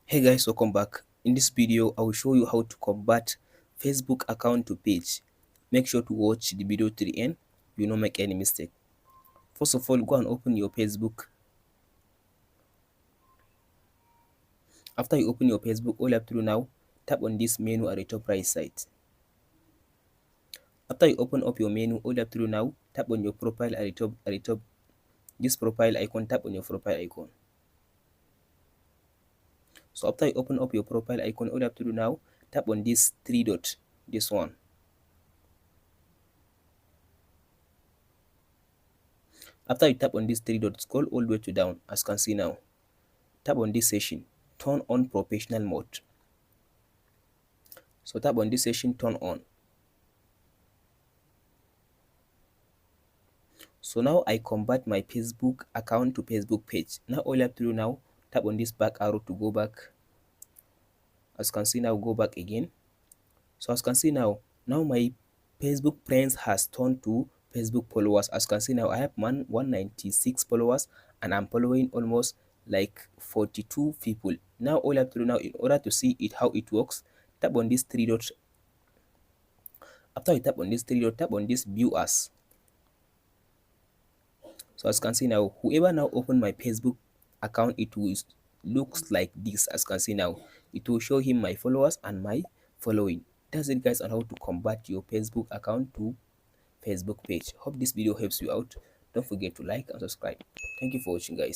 Hey guys, welcome back. In this video, I will show you how to convert Facebook account to page. Make sure to watch the video to the end. You don't make any mistake. First of all, go and open your Facebook. After you open your Facebook, all you have to do now, tap on this menu at the top right side. After you open up your menu, all you have to do now, tap on your profile at the top. This profile icon, tap on your profile icon. So after you open up your profile icon, all you have to do now, tap on this three dot, this one. After you tap on this three dots, scroll all the way to down, as you can see now. Tap on this session, turn on professional mode. So tap on this session, turn on. So now I convert my Facebook account to Facebook page. Now all you have to do now, tap on this back arrow to go back. As you can see now, go back again. So as you can see now my Facebook friends has turned to Facebook followers. As you can see now, I have 196 followers and I'm following almost like 42 people. Now all I have to do now, in order to see it how it works, tap on this three dots. After you tap on this three dot, tap on this view as. So as you can see now, whoever now open my Facebook account, it will looks like this. As you can see now, it will show him my followers and my following. That's it guys on how to convert your Facebook account to Facebook page. Hope this video helps you out. Don't forget to like and subscribe. Thank you for watching guys.